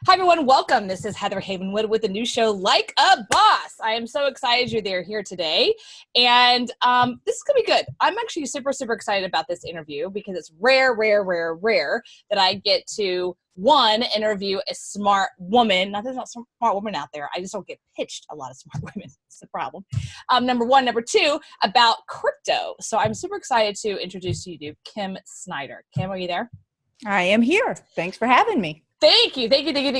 Hi, everyone. Welcome. This is Heather Havenwood with a new show, Like a Boss. I am so excited you're here today. And this is going to be good. I'm actually super excited about this interview because it's rare that I get to, one, interview a smart woman. Not that there's not some smart women out there. I just don't get pitched a lot of smart women. That's the problem. Number one. Number two, about crypto. So I'm super excited to introduce you to Kim Snider. Kim, are you there? I am here. Thanks for having me. Thank you.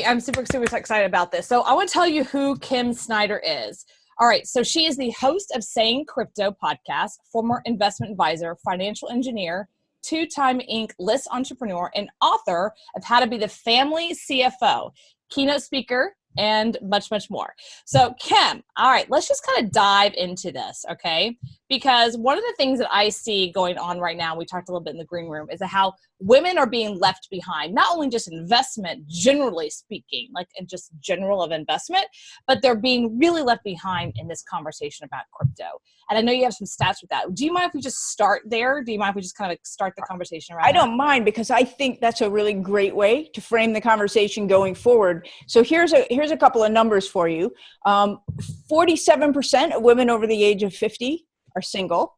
I'm super excited about this. So I want to tell you who Kim Snider is. All right. So she is the host of Saying Crypto podcast, former investment advisor, financial engineer, two-time Inc. list entrepreneur, and author of How to Be the Family CFO, keynote speaker, and much more. So Kim, all right, let's just kind of dive into this, okay? Because one of the things that I see going on right now, we talked a little bit in the green room, is how women are being left behind, not only just investment, generally speaking, like just general of investment, but they're being really left behind in this conversation about crypto. And I know you have some stats with that. Do you mind if we just start there? Do you mind if we just kind of start the conversation around I don't mind, because I think that's a really great way to frame the conversation going forward. So here's a couple of numbers for you. 47% of women over the age of 50 are single.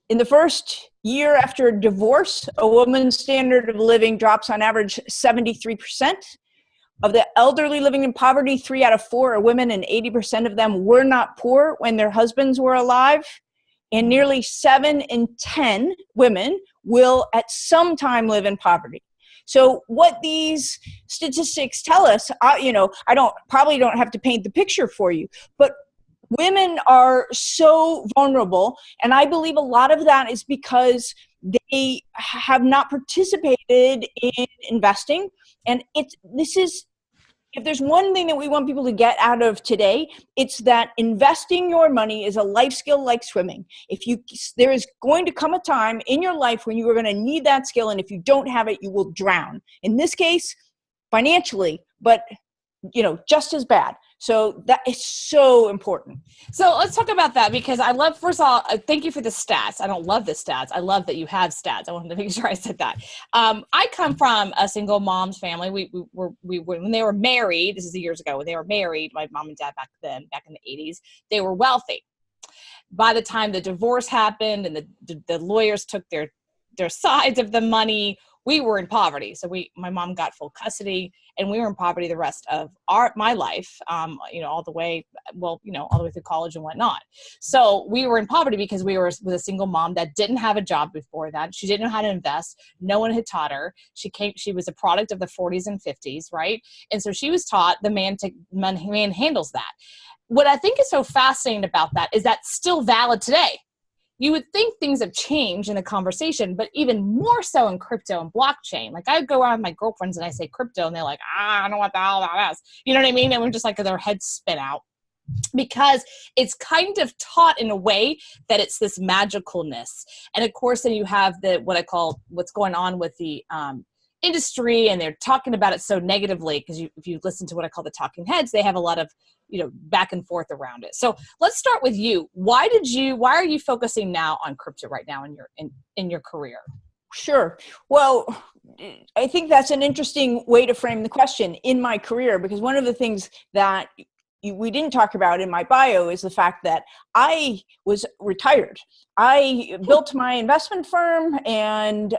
In the first year after divorce, a woman's standard of living drops on average 73%. Of the elderly living in poverty, 3 out of 4 are women, and 80% of them were not poor when their husbands were alive. And nearly 7 in 10 women will at some time live in poverty. So what these statistics tell us, I probably don't have to paint the picture for you, but women are so vulnerable. And I believe a lot of that is because they have not participated in investing. And if there's one thing that we want people to get out of today, it's that investing your money is a life skill like swimming. There is going to come a time in your life when you are going to need that skill, and if you don't have it, you will drown. In this case, financially, but just as bad. So that is so important. So let's talk about that, because I love, first of all, thank you for the stats. I don't love the stats. I love that you have stats. I wanted to make sure I said that. I come from a single mom's family. We were when they were married, this is years ago, when they were married, my mom and dad back in the 80s, they were wealthy. By the time the divorce happened and the lawyers took their sides of the money, we were in poverty. So my mom got full custody, and we were in poverty the rest of my life, all the way through college and whatnot. So we were in poverty because we were with a single mom that didn't have a job before that. She didn't know how to invest. No one had taught her. She was a product of the 40s and 50s, right? And so she was taught the man handles that. What I think is so fascinating about that is that's still valid today. You would think things have changed in a conversation, but even more so in crypto and blockchain. Like, I go around with my girlfriends and I say crypto, and they're like, I don't know what the hell that is. You know what I mean? And we're just like, their heads spin out, because it's kind of taught in a way that it's this magicalness. And of course, then you have what's going on with the industry, and they're talking about it so negatively, because if you listen to what I call the talking heads, they have a lot of back and forth around it. So let's start with you. Why are you focusing now on crypto right now in your career? Sure. Well, I think that's an interesting way to frame the question, in my career, because one of the things that we didn't talk about in my bio is the fact that I was retired. I built my investment firm and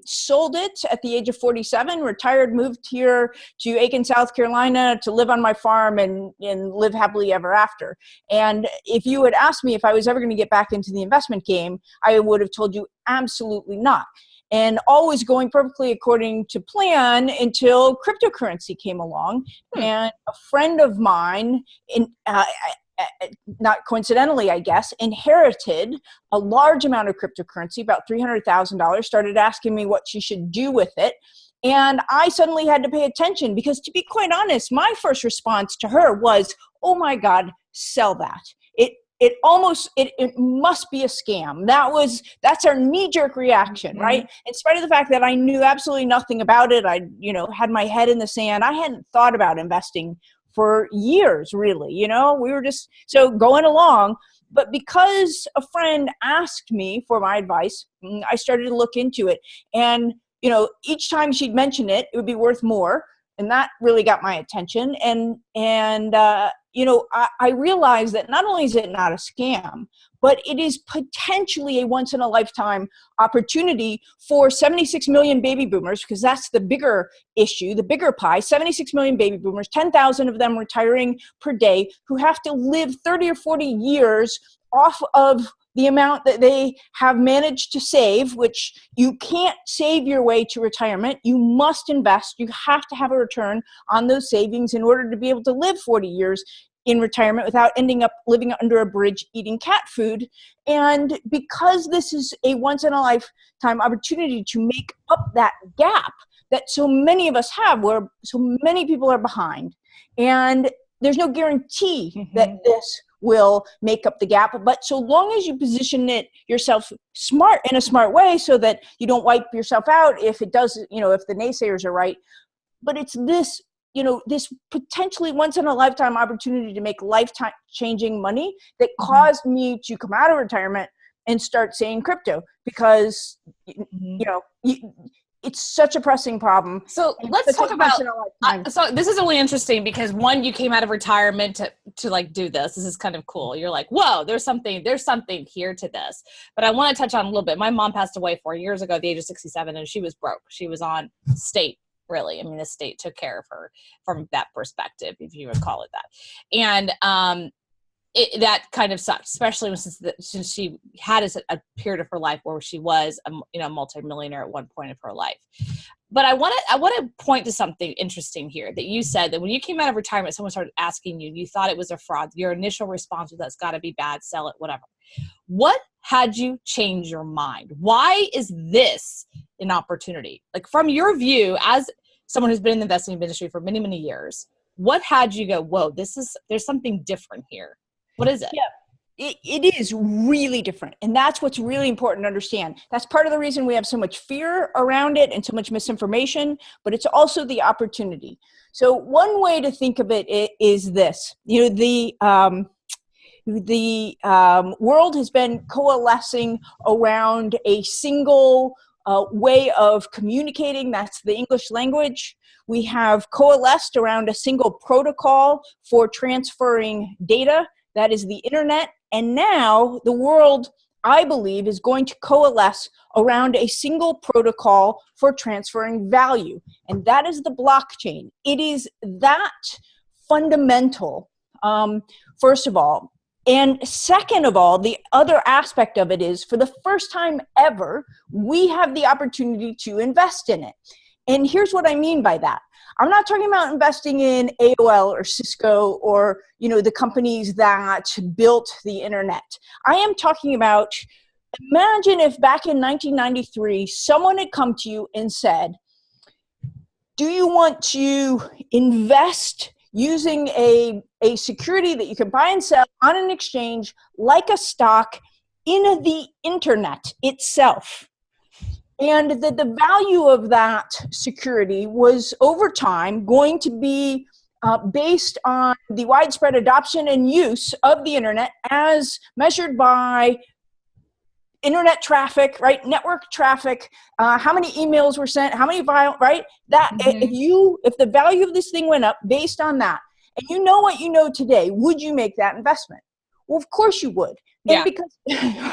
sold it at the age of 47, retired, moved here to Aiken, South Carolina to live on my farm and live happily ever after. And if you had asked me if I was ever going to get back into the investment game, I would have told you absolutely not. And all was going perfectly according to plan until cryptocurrency came along. And a friend of mine, not coincidentally, I guess, inherited a large amount of cryptocurrency, about $300,000, started asking me what she should do with it. And I suddenly had to pay attention, because, to be quite honest, my first response to her was, oh my God, sell that. It must be a scam. That's our knee-jerk reaction, right? In spite of the fact that I knew absolutely nothing about it, I had my head in the sand. I hadn't thought about investing for years, really. We were just going along. But because a friend asked me for my advice, I started to look into it. And each time she'd mention it, it would be worth more. And that really got my attention. And you know, I realized that not only is it not a scam, but it is potentially a once in a lifetime opportunity for 76 million baby boomers, because that's the bigger issue, the bigger pie. 76 million baby boomers, 10,000 of them retiring per day, who have to live 30 or 40 years off of the amount that they have managed to save, which you can't save your way to retirement. You must invest. You have to have a return on those savings in order to be able to live 40 years in retirement without ending up living under a bridge eating cat food. And because this is a once in a lifetime opportunity to make up that gap that so many of us have, where so many people are behind, and there's no guarantee that this will make up the gap. But so long as you position it yourself in a smart way, so that you don't wipe yourself out if it does, you know, if the naysayers are right. But it's this, you know, this potentially once in a lifetime opportunity to make lifetime changing money that caused me to come out of retirement and start saying crypto, because, you know, it's such a pressing problem. So let's talk about, so this is really interesting because one, you came out of retirement to like do this. This is kind of cool. You're like, whoa, there's something here to this. But I want to touch on a little bit. My mom passed away 4 years ago at the age of 67, and she was broke. She was on state, really. I mean, the state took care of her from that perspective, if you would call it that. And, that kind of sucked, especially since she had a period of her life where she was a multimillionaire at one point of her life. But I want to point to something interesting here that you said, that when you came out of retirement, someone started asking you, you thought it was a fraud. Your initial response was, that's got to be bad, sell it, whatever. What had you change your mind? Why is this an opportunity? Like, from your view as someone who's been in the investing industry for many, many years, what had you go, whoa, there's something different here? What is it? Yeah, it is really different. And that's what's really important to understand. That's part of the reason we have so much fear around it and so much misinformation, but it's also the opportunity. So one way to think of it is this. You know, the world has been coalescing around a single way of communicating. That's the English language. We have coalesced around a single protocol for transferring data. That is the internet. And now the world, I believe, is going to coalesce around a single protocol for transferring value. And that is the blockchain. It is that fundamental, first of all. And second of all, the other aspect of it is, for the first time ever, we have the opportunity to invest in it. And here's what I mean by that. I'm not talking about investing in AOL or Cisco or, you know, the companies that built the internet. I am talking about, imagine if back in 1993, someone had come to you and said, do you want to invest using a security that you can buy and sell on an exchange like a stock in the internet itself? And that the value of that security was over time going to be based on the widespread adoption and use of the internet as measured by internet traffic, right? Network traffic, how many emails were sent, how many right? That if the value of this thing went up based on that, and you know what you know today, would you make that investment? Well, of course you would. And because,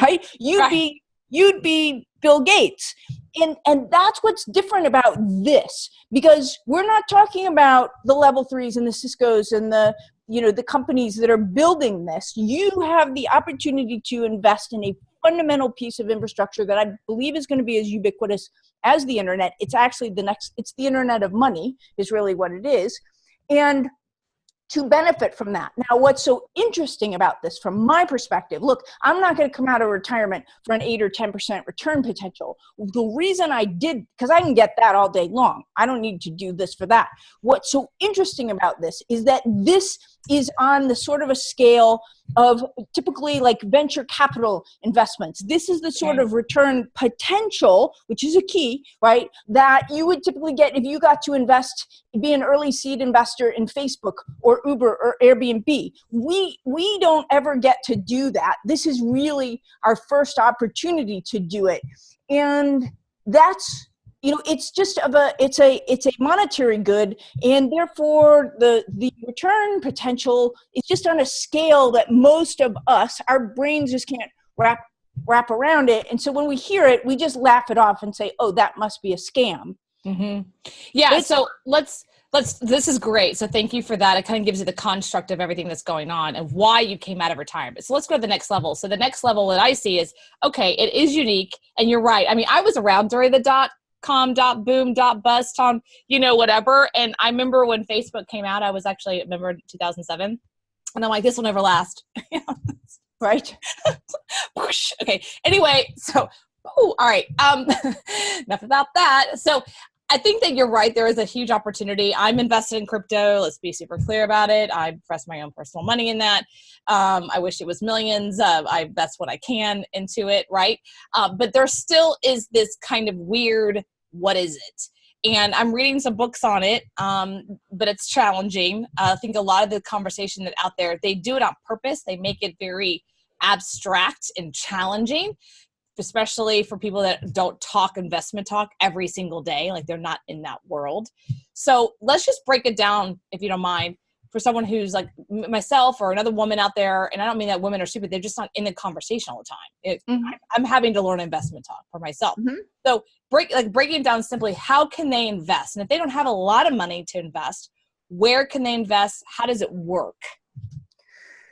right, you'd be Bill Gates. And that's what's different about this, because we're not talking about the level 3s and the Ciscos and the, you know, the companies that are building this. You have the opportunity to invest in a fundamental piece of infrastructure that I believe is going to be as ubiquitous as the internet. It's actually it's the internet of money is really what it is. And to benefit from that. Now, what's so interesting about this from my perspective, look, I'm not going to come out of retirement for an 8 or 10% return potential. The reason I did, because I can get that all day long. I don't need to do this for that. What's so interesting about this is that this is on the sort of a scale of typically like venture capital investments. This is the sort of return potential, which is a key, right, that you would typically get if you got to invest, be an early seed investor in Facebook or Uber or Airbnb. We don't ever get to do that. This is really our first opportunity to do it. And that's it's just it's a monetary good, and therefore the return potential is just on a scale that most of us, our brains just can't wrap around it. And so when we hear it, we just laugh it off and say, oh, that must be a scam. Mm-hmm. Yeah. So this is great. So thank you for that. It kind of gives you the construct of everything that's going on and why you came out of retirement. So let's go to the next level. So the next level that I see is, okay, it is unique. And you're right. I mean, I was around during the .com, .boom, .bust, Tom, whatever. And I remember when Facebook came out, I was actually a member in 2007. And I'm like, this will never last. Right. Okay. Anyway, so, all right. Enough about that. So I think that you're right. There is a huge opportunity. I'm invested in crypto. Let's be super clear about it. I invest my own personal money in that. I wish it was millions. I invest what I can into it, right? But there still is this kind of weird, what is it? And I'm reading some books on it, but it's challenging. I think a lot of the conversation that out there, they do it on purpose. They make it very abstract and challenging, especially for people that don't talk investment talk every single day. Like they're not in that world. So let's just break it down, if you don't mind, for someone who's like myself or another woman out there. And I don't mean that women are stupid. They're just not in the conversation all the time. I'm having to learn investment talk for myself. So breaking it down simply, how can they invest? And if they don't have a lot of money to invest, where can they invest? How does it work?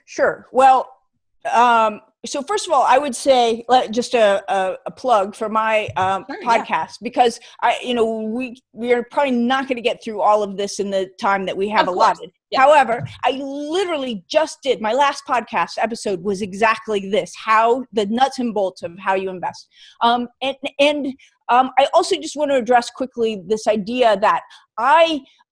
Sure. Well, so first of all, I would say just a plug for my podcast, because we are probably not going to get through all of this in the time that we have allotted. Yeah. However, I literally just did my last podcast episode was exactly this: how the nuts and bolts of how you invest. I also just want to address quickly this idea that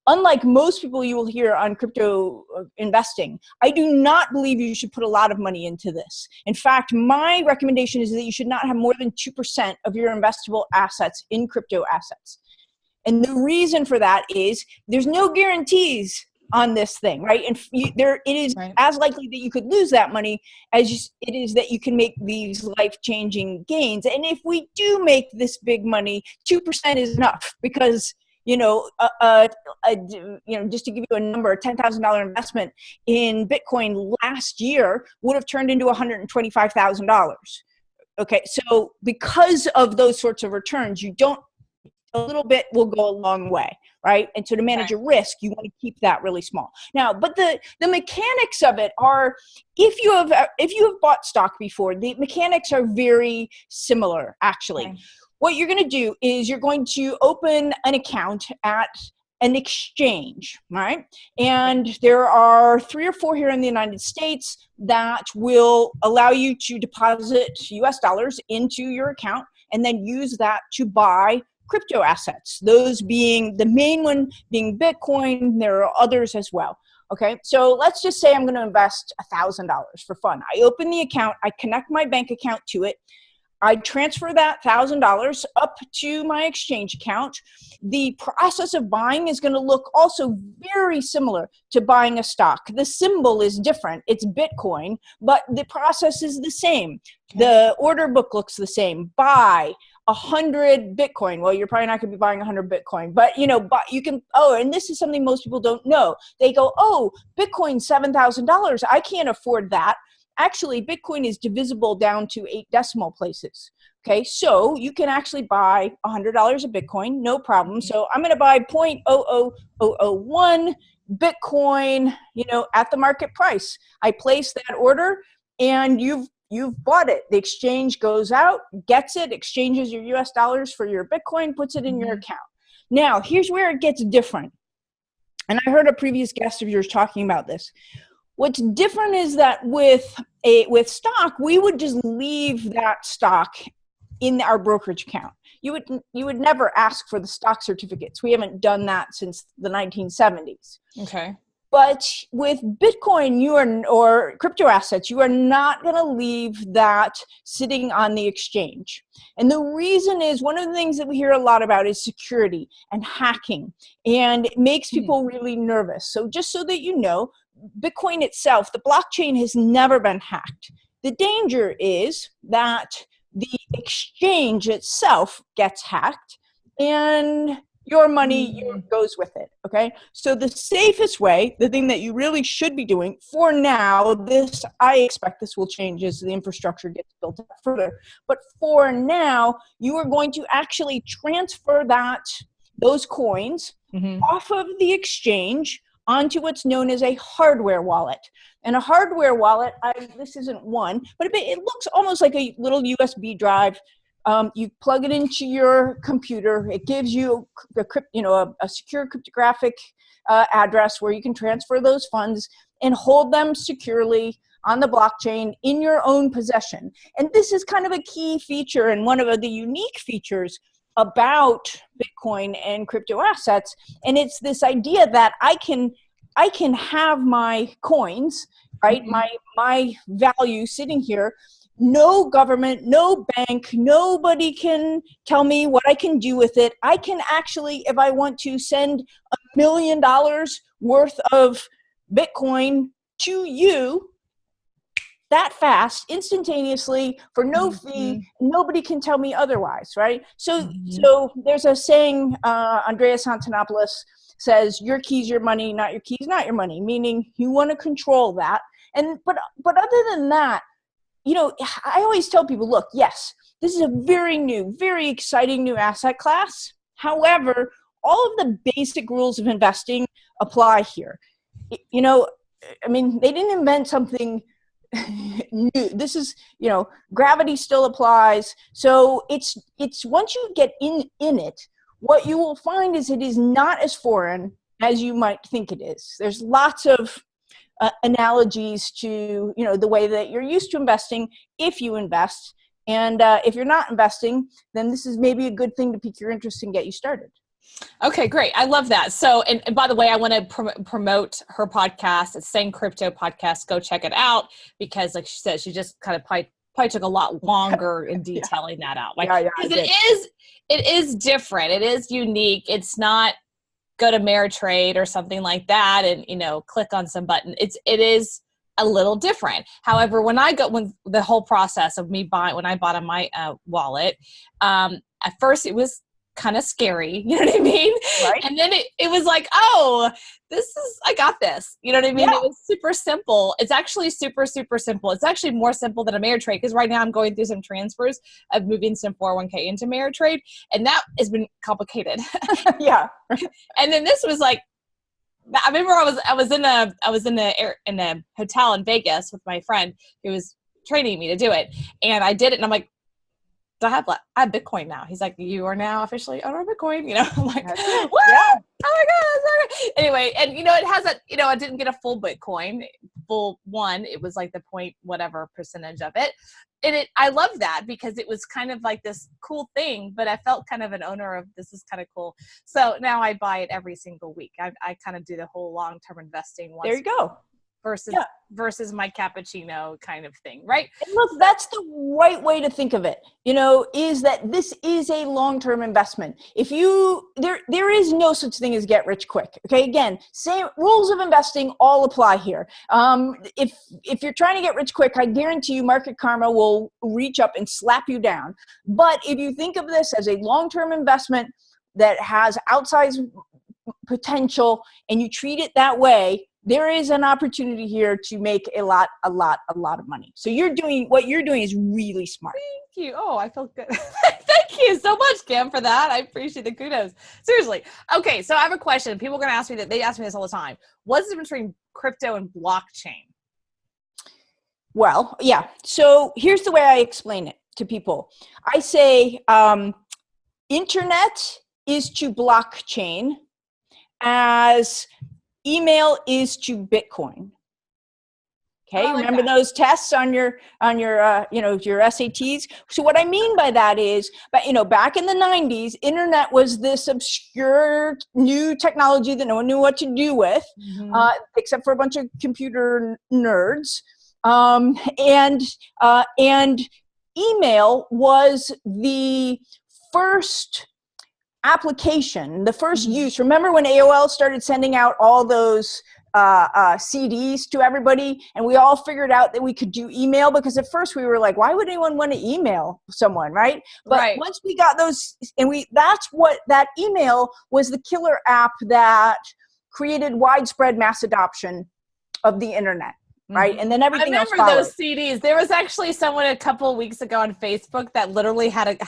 unlike most people you will hear on crypto investing, I do not believe you should put a lot of money into this. In fact, my recommendation is that you should not have more than 2% of your investable assets in crypto assets. And the reason for that is there's no guarantees on this thing, right? And it is as likely that you could lose that money as it is that you can make these life-changing gains. And if we do make this big money, 2% is enough, because just to give you a number, a $10,000 investment in Bitcoin last year would have turned into $125,000. Okay, so because of those sorts of returns, a little bit will go a long way, right? And so to manage your risk, you want to keep that really small. Now, but the mechanics of it are, if you have bought stock before, the mechanics are very similar, actually. Okay. What you're going to do is you're going to open an account at an exchange, right? And there are 3 or 4 here in the United States that will allow you to deposit US dollars into your account and then use that to buy crypto assets. Those being the main one being Bitcoin. There are others as well. Okay, so let's just say I'm going to invest $1,000 for fun. I open the account, I connect my bank account to it. I transfer that $1,000 up to my exchange account. The process of buying is going to look also very similar to buying a stock. The symbol is different. It's Bitcoin, but the process is the same. The order book looks the same. Buy 100 Bitcoin. Well, you're probably not going to be buying 100 Bitcoin, but you can, and this is something most people don't know. They go, Bitcoin's $7,000. I can't afford that. Actually, Bitcoin is divisible down to 8 decimal places. Okay, so you can actually buy $100 of Bitcoin, no problem. So I'm going to buy 0.00001 Bitcoin, at the market price. I place that order, and you've bought it. The exchange goes out, gets it, exchanges your US dollars for your Bitcoin, puts it in your account. Now, here's where it gets different. And I heard a previous guest of yours talking about this. What's different is that with stock, we would just leave that stock in our brokerage account. You would never ask for the stock certificates. We haven't done that since the 1970s. Okay. But with Bitcoin, or crypto assets, you are not going to leave that sitting on the exchange. And the reason is, one of the things that we hear a lot about is security and hacking, and it makes people really nervous. So just so that you know, Bitcoin itself, the blockchain has never been hacked. The danger is that the exchange itself gets hacked, and your money goes with it. Okay. So the safest way, the thing that you really should be doing for now, this, I expect this will change as the infrastructure gets built up further. But for now, you are going to actually transfer those coins off of the exchange onto what's known as a hardware wallet. And a hardware wallet, this isn't one, but it looks almost like a little USB drive. You plug it into your computer. It gives you a secure cryptographic address where you can transfer those funds and hold them securely on the blockchain in your own possession. And this is kind of a key feature and one of the unique features about Bitcoin and crypto assets. And it's this idea that I can have my coins, right? My value sitting here. No government, no bank, nobody can tell me what I can do with it. I can actually, if I want to, send $1 million worth of Bitcoin to you that fast, instantaneously, for no fee. Nobody can tell me otherwise, right? So there's a saying, Andreas Antonopoulos says, your keys, your money, not your keys, not your money, meaning you want to control that. But other than that, I always tell people, look, yes, this is a very new, very exciting new asset class. However, all of the basic rules of investing apply here. They didn't invent something new. This is, gravity still applies. So it's once you get in it, what you will find is it is not as foreign as you might think it is. There's lots of analogies to the way that you're used to investing if you invest, and if you're not investing, then this is maybe a good thing to pique your interest and get you started. Okay, great. I love that. So, and by the way, I want to promote her podcast. It's Saying Crypto Podcast. Go check it out, because like she said, she just kind of probably took a lot longer in detailing that out. Because it is different. It is unique. It's not go to Ameritrade or something like that and, click on some button. It is a little different. However, when the whole process of when I bought on my wallet, at first it was kind of scary, you know what I mean? Right. And then it was like, oh, I got this. You know what I mean? Yeah. It was super simple. It's actually super, super simple. It's actually more simple than Ameritrade, because right now I'm going through some transfers of moving some 401k into Ameritrade, and that has been complicated. Yeah. And then this was like, I remember I was in a hotel in Vegas with my friend who was training me to do it, and I did it, and I'm like, I have Bitcoin now. He's like, you are now officially owner of Bitcoin. I'm like, what? Yeah. Oh my God. Anyway, and it has I didn't get a full Bitcoin, full one. It was like the point whatever percentage of it. And I love that, because it was kind of like this cool thing, but I felt kind of an owner of, this is kind of cool. So now I buy it every single week. I kind of do the whole long-term investing once. There you go. Versus my cappuccino kind of thing, right? And look, that's the right way to think of it, is that this is a long-term investment. There is no such thing as get rich quick. Okay, again, same rules of investing all apply here. If you're trying to get rich quick, I guarantee you Market Karma will reach up and slap you down. But if you think of this as a long-term investment that has outsized potential, and you treat it that way, there is an opportunity here to make a lot of money. So what you're doing is really smart. Thank you. Oh, I feel good. Thank you so much, Kim, for that. I appreciate the kudos. Seriously. Okay, so I have a question. People are going to ask me that. They ask me this all the time. What's the difference between crypto and blockchain? Well, yeah. So here's the way I explain it to people. I say internet is to blockchain as email is to Bitcoin. Okay, like remember those tests on your your SATs? So what I mean by that is, back in the 90s, internet was this obscure new technology that no one knew what to do with, except for a bunch of computer nerds. And email was the first application, the first use. Remember when AOL started sending out all those CDs to everybody, and we all figured out that we could do email, because at first we were like, why would anyone want to email someone, right? But Right. once we got those, and that's what that email was, the killer app that created widespread mass adoption of the internet. Right. And then everything else followed. I remember those CDs. There was actually someone a couple of weeks ago on Facebook that literally had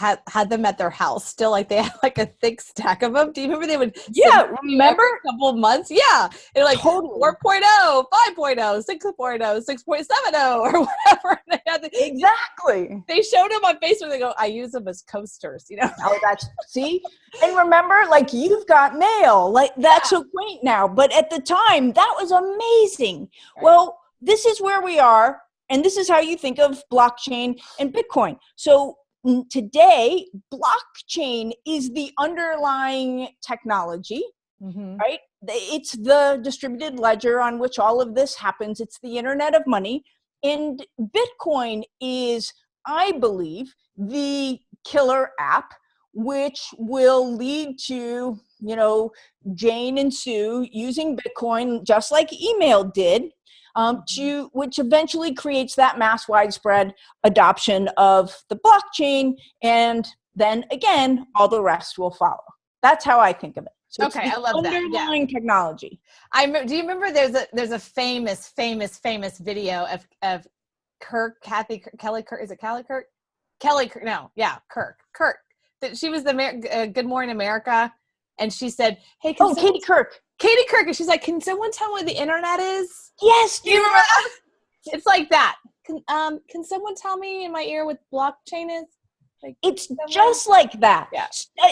them at their house still. Like they had like a thick stack of them. Do you remember they would? Yeah. Remember? A couple of months. Yeah. They're like totally. 4.0, 5.0, 6.0, 6.70 or whatever. Exactly. They showed them on Facebook. They go, I use them as coasters, you know? Oh, see? And remember, like, you've got mail. Like, that's so quaint now. But at the time, that was amazing. Right. Well, this is where we are, and this is how you think of blockchain and Bitcoin. So today, blockchain is the underlying technology, right? It's the distributed ledger on which all of this happens. It's the internet of money. And Bitcoin is, I believe, the killer app, which will lead to, you know, Jane and Sue using Bitcoin just like email did, which eventually creates that mass widespread adoption of the blockchain. And then again, all the rest will follow. That's how I think of it. So okay, I love that. Underlying technology. Do you remember there's a famous video of Kirk, Kelly Kirk, is it Kelly Kirk? Kelly Kirk, no, yeah, Kirk. She was the Good Morning America, and she said, hey, Katie Kirk. Katie Kirk, and she's like, can someone tell me what the internet is? Yes, do you remember that? It's like that. Can someone tell me in my ear what blockchain is? Like, it's just like that. Yeah.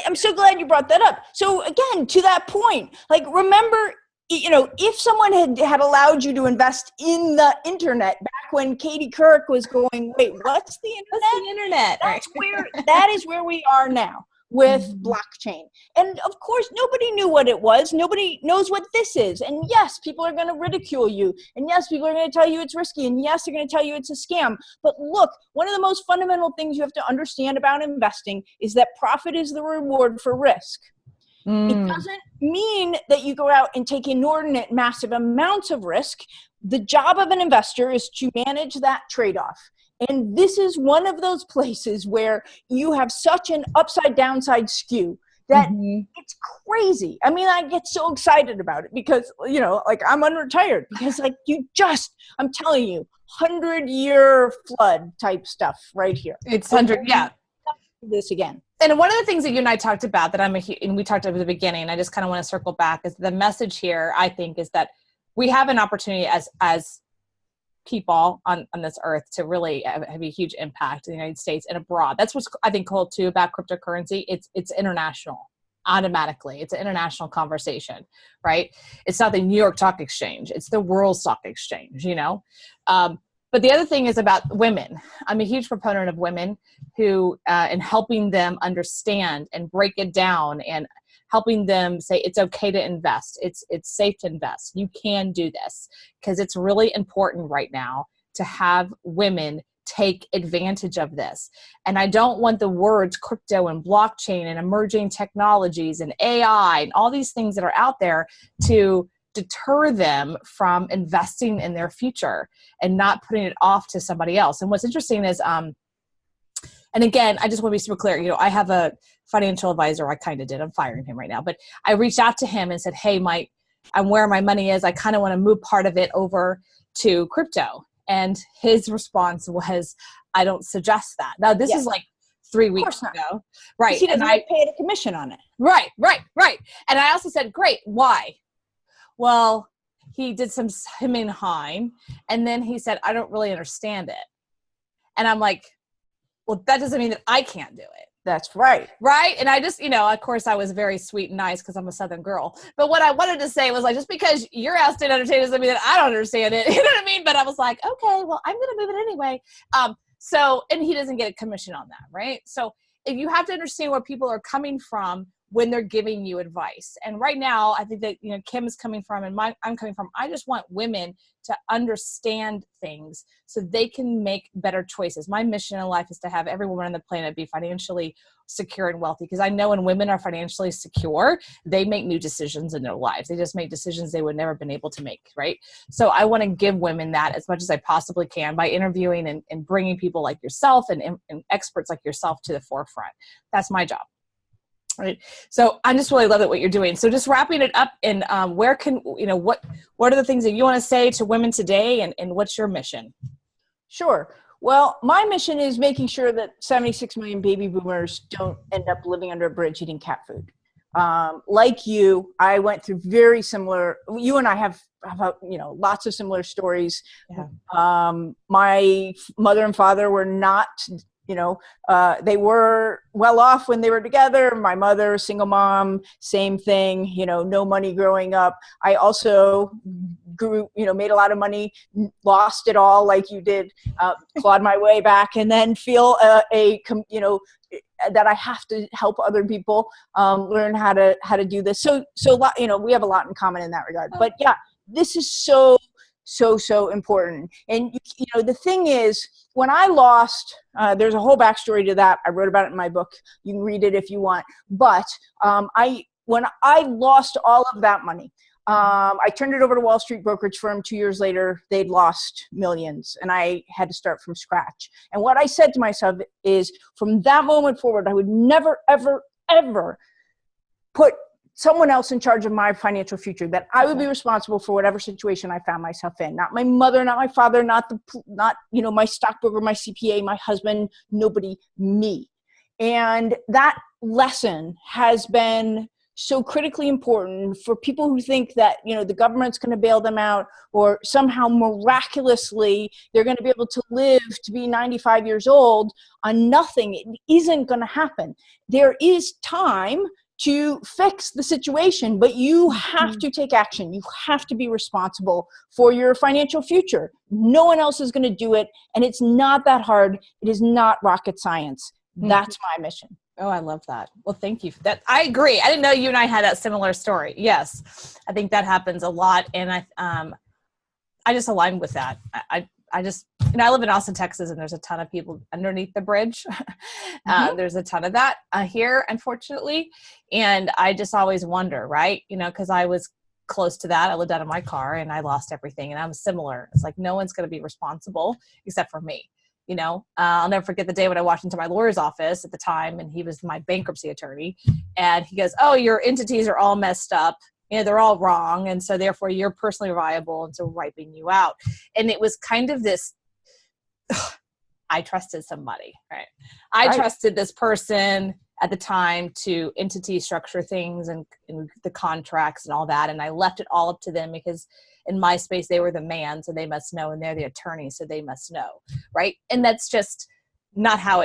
I'm so glad you brought that up. So again, to that point, like, remember, you know, if someone had allowed you to invest in the internet back when Katie Kirk was going, wait, what's the internet? What's the internet? That is where we are now with blockchain. And of course, nobody knew what it was. Nobody knows what this is. And yes, people are going to ridicule you. And yes, people are going to tell you it's risky. And yes, they're going to tell you it's a scam. But look, one of the most fundamental things you have to understand about investing is that profit is the reward for risk. It doesn't mean that you go out and take inordinate, massive amounts of risk. The job of an investor is to manage that trade-off. And this is one of those places where you have such an upside-downside skew that it's crazy. I mean, I get so excited about it because, you know, like, I'm unretired because, like, I'm telling you, 100-year flood type stuff right here. It's 100, yeah. This again. And one of the things that you and I talked about that and we talked about at the beginning, I just kind of want to circle back, is the message here, I think, is that we have an opportunity as people on this earth to really have a huge impact in the United States and abroad. That's what's, I think, cool too about cryptocurrency. It's international automatically. It's an international conversation, right? It's not the New York Stock Exchange. It's the World Stock Exchange, you know? But the other thing is about women. I'm a huge proponent of women who, and helping them understand and break it down and helping them say it's okay to invest. It's safe to invest. You can do this, because it's really important right now to have women take advantage of this. And I don't want the words crypto and blockchain and emerging technologies and AI and all these things that are out there to deter them from investing in their future and not putting it off to somebody else. And what's interesting is, and again, I just want to be super clear, you know, I have a financial advisor. I kind of did. I'm firing him right now, but I reached out to him and said, hey, I'm where my money is. I kind of want to move part of it over to crypto. And his response was, I don't suggest that. Now, this is like 3 weeks ago. Right. He doesn't pay a commission on it. Right. And I also said, great. Why? Well, he did some hemming and hawing, and then he said, I don't really understand it. And I'm like, well, that doesn't mean that I can't do it. That's right. Right? And I just, you know, of course I was very sweet and nice because I'm a Southern girl. But what I wanted to say was, like, just because your house didn't understand it doesn't mean that I don't understand it. You know what I mean? But I was like, okay, well, I'm going to move it anyway. So, and he doesn't get a commission on that, right? So if you have to understand where people are coming from when they're giving you advice. And right now, I think that, Kim is coming from, and I'm coming from, I just want women to understand things so they can make better choices. My mission in life is to have every woman on the planet be financially secure and wealthy, because I know when women are financially secure, they make new decisions in their lives. They just make decisions they would never been able to make, right? So I want to give women that as much as I possibly can by interviewing and bringing people like yourself and experts like yourself to the forefront. That's my job. Right. So I just really love it, what you're doing. So just wrapping it up, and what are the things that you want to say to women today, and what's your mission? Sure. Well, my mission is making sure that 76 million baby boomers don't end up living under a bridge eating cat food. Like you, I went through very similar, you and I have lots of similar stories. Yeah. My mother and father were not, they were well off when they were together. My mother, single mom, same thing, no money growing up. I also grew, made a lot of money, lost it all like you did, clawed my way back, and then feel that I have to help other people learn how to do this. So we have a lot in common in that regard. But yeah, this is so important. And the thing is, when I lost, there's a whole backstory to that. I wrote about it in my book. You can read it if you want. But when I lost all of that money, I turned it over to Wall Street brokerage firm. 2 years later, they'd lost millions, and I had to start from scratch. And what I said to myself is, from that moment forward, I would never, ever, ever put someone else in charge of my financial future, that I would be responsible for whatever situation I found myself in. Not my mother, not my father, not my stockbroker, my CPA, my husband, nobody, me. And that lesson has been so critically important for people who think that, the government's going to bail them out, or somehow miraculously they're going to be able to live to be 95 years old on nothing. It isn't going to happen. There is time to fix the situation, but you have to take action. You have to be responsible for your financial future. No one else is going to do it, and it's not that hard. It is not rocket science. That's my mission. Oh, I love that. Well, thank you for that. I agree. I didn't know you and I had that similar story. Yes, I think that happens a lot, and I just align with that. I just, I live in Austin, Texas, and there's a ton of people underneath the bridge. There's a ton of that here, unfortunately. And I just always wonder, right? Because I was close to that. I lived out of my car and I lost everything, and I'm similar. It's like, no one's going to be responsible except for me. I'll never forget the day when I walked into my lawyer's office at the time, and he was my bankruptcy attorney. And he goes, "Oh, your entities are all messed up. They're all wrong. And so therefore you're personally liable. And so we're wiping you out." And it was kind of this, I trusted somebody, right? I trusted this person at the time to entity structure things and the contracts and all that. And I left it all up to them, because in my space, they were the man, so they must know. And they're the attorney, so they must know. Right. And that's just not how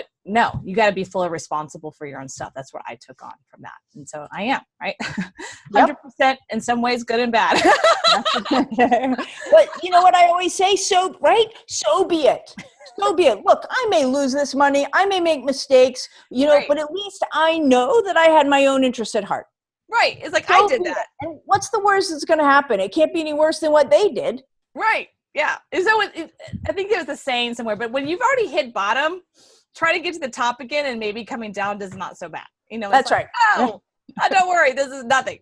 you got to be fully responsible for your own stuff. That's what I took on from that. And so I am, right? 100% in some ways, good and bad. But you know what I always say? So be it. So be it. Look, I may lose this money. I may make mistakes, but at least I know that I had my own interest at heart. Right. It's like, I did that. And what's the worst that's going to happen? It can't be any worse than what they did. Right. Yeah. And so I think there was a saying somewhere, but when you've already hit bottom, try to get to the top again, and maybe coming down is not so bad. That's like, right. Oh, don't worry. This is nothing.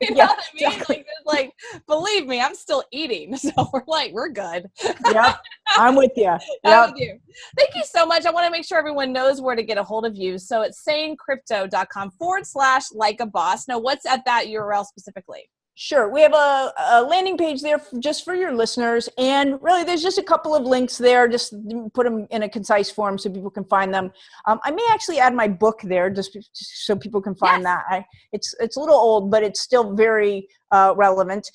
You know what I mean? Exactly. Like, believe me, I'm still eating. So we're good. Yep. I'm with you. I'm with you. Thank you so much. I want to make sure everyone knows where to get a hold of you. So it's sanecrypto.com/likeaboss. Now, what's at that URL specifically? Sure. We have a landing page there just for your listeners. And really, there's just a couple of links there. Just put them in a concise form so people can find them. I may actually add my book there just so people can find that. It's a little old, but it's still very relevant.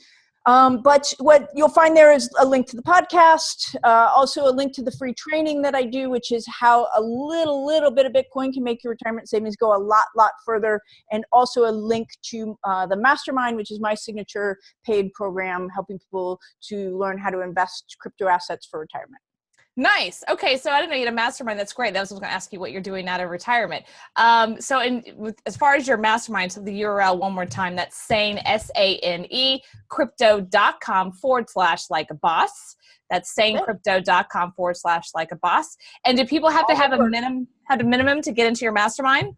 But what you'll find there is a link to the podcast, also a link to the free training that I do, which is how a little bit of Bitcoin can make your retirement savings go a lot further, and also a link to the Mastermind, which is my signature paid program, helping people to learn how to invest crypto assets for retirement. Nice. Okay, so I didn't know you had a mastermind. That's great. That was going to ask you what you're doing out of retirement. As far as your mastermind, so the URL one more time, that's Sane, SANE, crypto.com/like a boss. That's sanecrypto.com/like a boss. And do people have to have a minimum to get into your mastermind?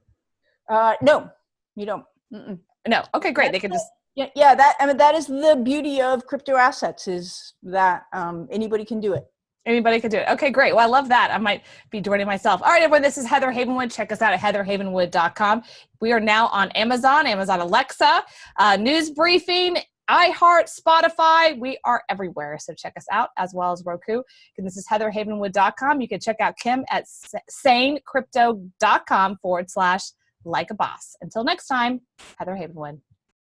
No, you don't. Mm-mm. No. Okay, great. They can just. Yeah. That is the beauty of crypto assets, is that anybody can do it. Anybody could do it. Okay, great. Well, I love that. I might be joining myself. All right, everyone, this is Heather Havenwood. Check us out at heatherhavenwood.com. We are now on Amazon Alexa, News Briefing, iHeart, Spotify. We are everywhere. So check us out, as well as Roku. And this is heatherhavenwood.com. You can check out Kim at sanecrypto.com/like a boss. Until next time, Heather Havenwood.